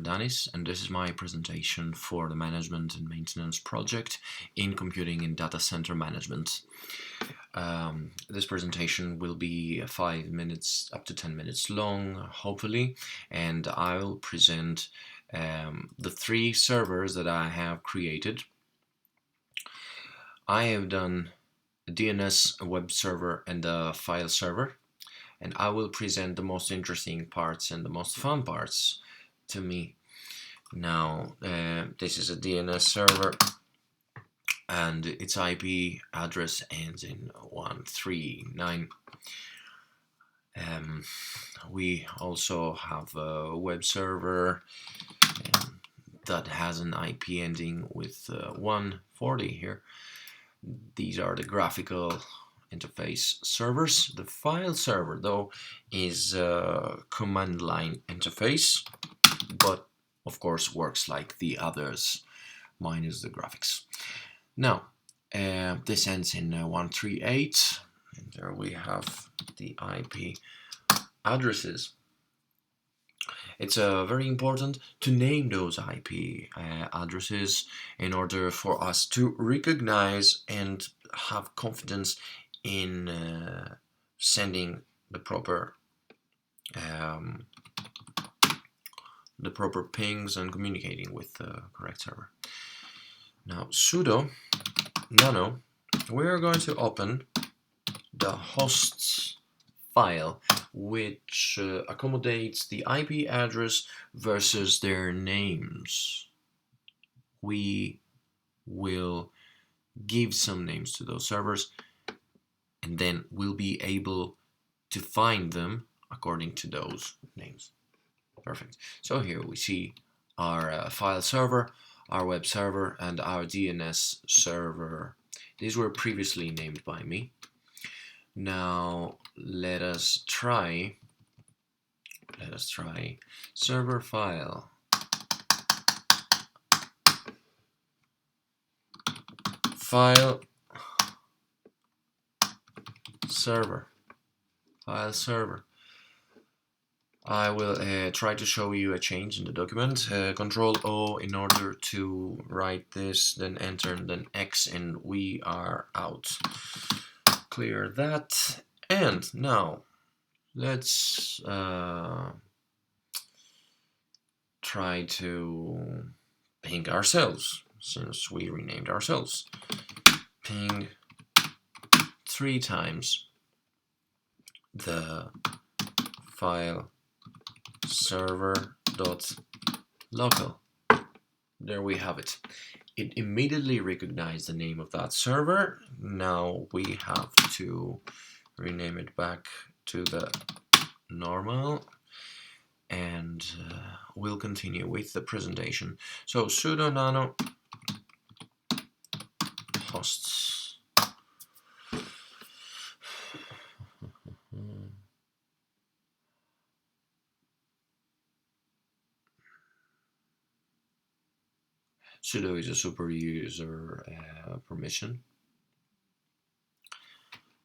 Danis, and this is my presentation for the management and maintenance project in computing and data center management. This presentation will be 5 minutes up to 10 minutes long, hopefully, and I will present the 3 servers that I have created. I have done a DNS, a web server, and a file server, and I will present the most interesting parts and the most fun parts to me. Now, this is a DNS server, and its IP address ends in 139. We also have a web server that has an IP ending with 140 here. These are the graphical interface servers. The file server, though, is a command line interface, but of course works like the others, minus the graphics. Now, this ends in 138, and there we have the IP addresses. It's very important to name those IP addresses in order for us to recognize and have confidence in sending the proper pings and communicating with the correct server. Now, sudo nano, we are going to open the hosts file, which accommodates the IP address versus their names. We will give some names to those servers, and then we'll be able to find them according to those names. Perfect. So here we see our file server, our web server, and our DNS server. These were previously named by me. Now let us try server file server. I will try to show you a change in the document. Control O in order to write this, then enter, then X, and we are out. Clear that, and now let's try to ping ourselves, since we renamed ourselves. Ping 3 times the file server.local. There we have it. It immediately recognized the name of that server. Now we have to rename it back to the normal, and we'll continue with the presentation. So sudo nano hosts. Sudo is a super user permission.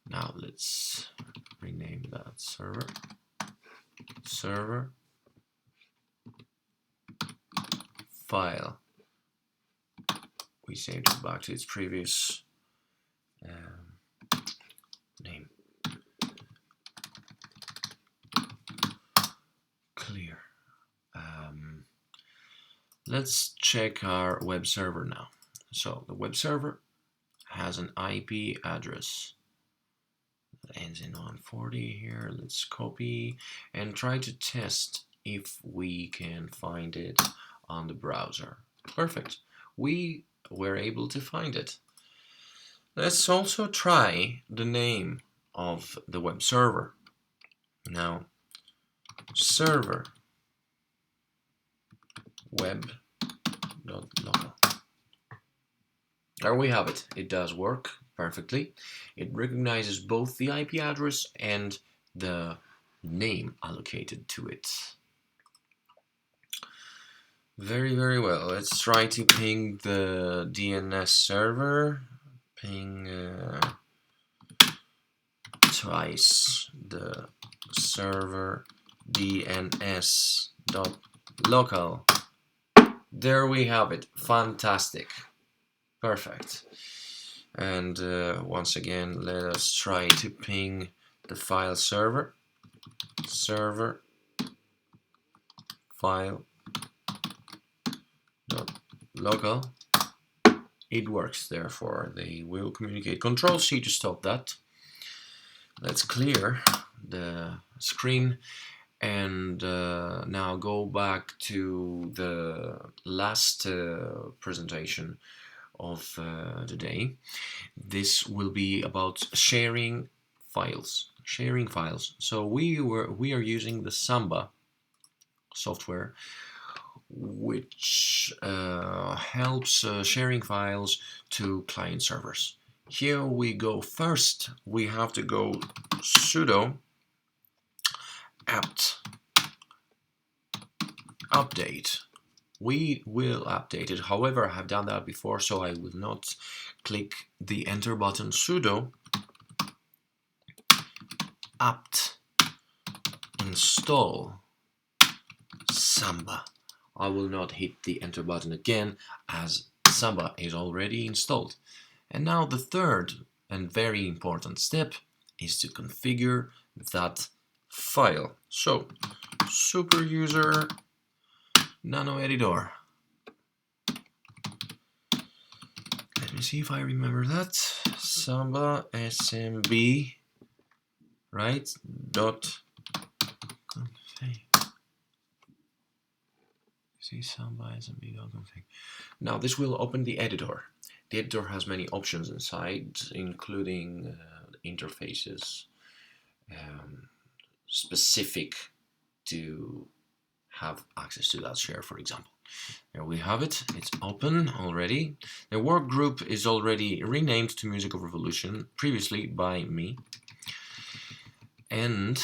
Now let's rename that server file. We saved it back to its previous name. Clear. Let's check our web server now. So the web server has an IP address that ends in 140 here. Let's copy and try to test if we can find it on the browser. Perfect. We were able to find it. Let's also try the name of the web server. Now, server web.local. There we have it. It does work perfectly. It recognizes both the IP address and the name allocated to it. Very, very well. Let's try to ping the DNS server. Ping twice the server DNS.local. there we have it. Fantastic. Perfect. And once again, let us try to ping the file server. Server file local. It works, therefore they will communicate. Control C to stop that. Let's clear the screen and now go back to the last presentation of the day. This will be about sharing files. So we are using the Samba software, which helps sharing files to client servers. Here we go. First, we have to go sudo apt update. We will update it. However, I have done that before, so I will not click the enter button. Sudo apt install Samba. I will not hit the enter button again, as Samba is already installed. And now the third and very important step is to configure that file. So super user nano editor. Let me see if I remember that. Samba smb, right? See, Samba smb.conf. Now this will open the editor. The editor has many options inside, including interfaces specific to have access to that share, for example. There we have it. It's open already. The work group is already renamed to Music of Revolution, previously by me. And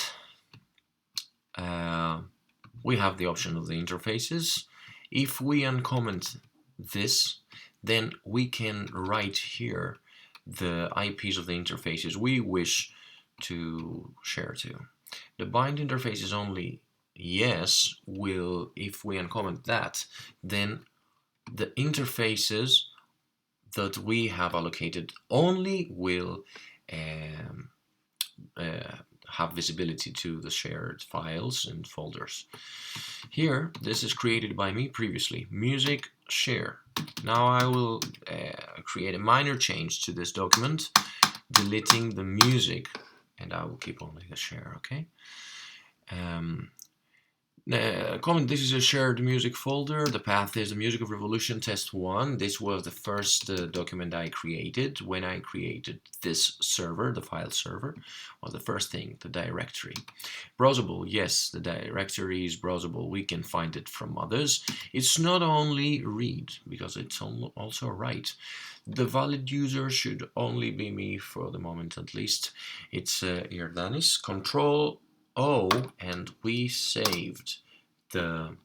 we have the option of the interfaces. If we uncomment this, then we can write here the IPs of the interfaces we wish to share to. The bind interface is only yes. Will, if we uncomment that, then the interfaces that we have allocated only will have visibility to the shared files and folders. Here, this is created by me previously, music share. Now I will create a minor change to this document, deleting the music, and I will keep only the share, okay? Comment, this is a shared music folder. The path is the Music of Revolution test 1. This was the first document I created when I created this server. The file server was the first thing, the directory. Browsable, yes, the directory is browsable. We can find it from others. It's not only read, because it's also write. The valid user should only be me for the moment, at least. It's Irdanis. Control O, and we saved the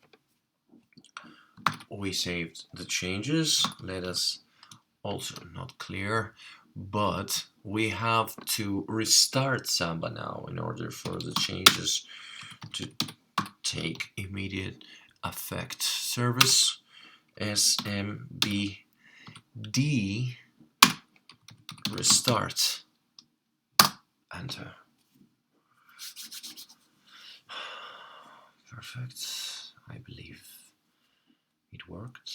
changes. Let us also, not clear, but we have to restart Samba now in order for the changes to take immediate effect. Service smb d restart. Enter. Perfect. I believe it worked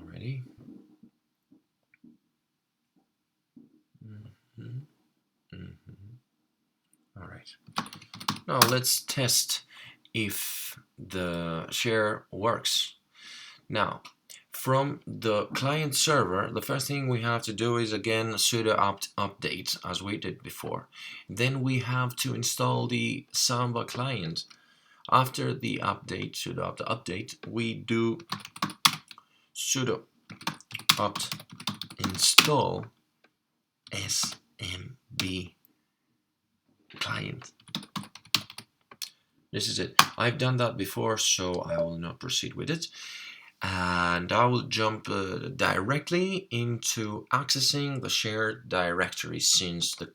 already. All right. Now let's test if the share works. Now, from the client server, the first thing we have to do is again sudo apt update, as we did before. Then we have to install the Samba client. After the update, sudo apt update, we do sudo apt install smb client. This is it. I've done that before, so I will not proceed with it. And I will jump directly into accessing the shared directory, since the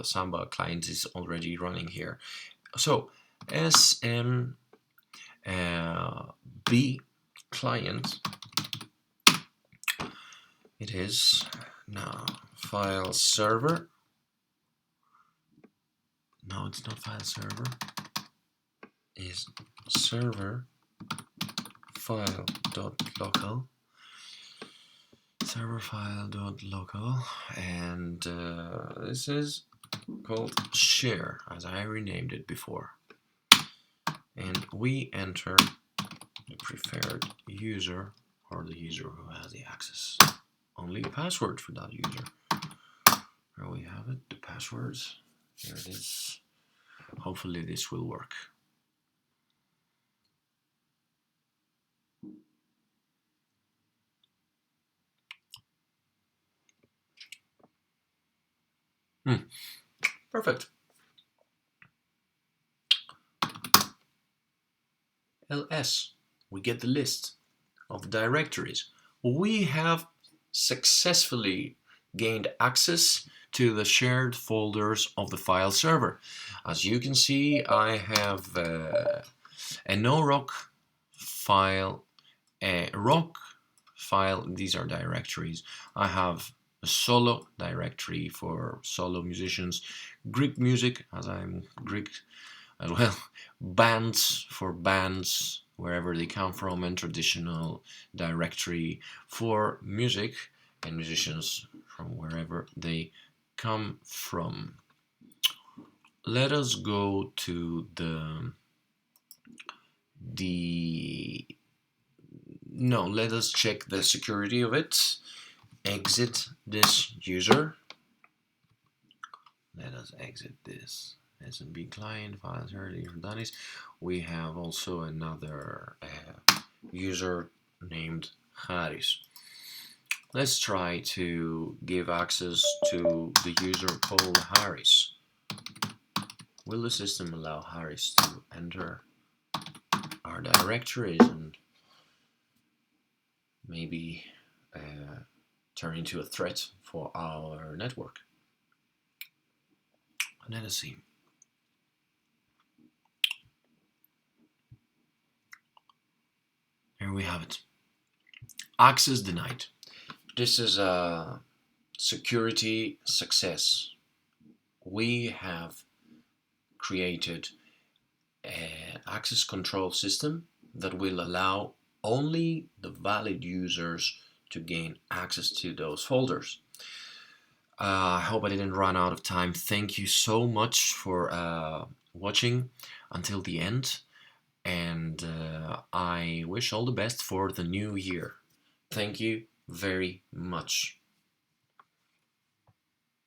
Samba client is already running here. So smb client It is now file server. No, it's not file server. Is server file.local. Server file.local, and this is called share, as I renamed it before. And we enter the preferred user, or the user who has the access. Only a password for that user. There we have it, the passwords. Here it is. Hopefully this will work. Perfect. ls, we get the list of directories. We have successfully gained access to the shared folders of the file server. As you can see, I have a no-rock file, a rock file. These are directories. I have a solo directory for solo musicians, Greek music, as I'm Greek as well, bands for bands wherever they come from, and traditional directory for music and musicians from wherever they come from. Let us go to let us check the security of it. Exit this user. Let us exit this smb client file server. That is, we have also another user named Haris. Let's try to give access to the user called Haris. Will the system allow Haris to enter our directories and maybe turn into a threat for our network? Let us see. Here we have it. Access denied. This is a security success. We have created an access control system that will allow only the valid users to gain access to those folders. I hope I didn't run out of time. Thank you so much for watching until the end, and I wish all the best for the new year. Thank you very much.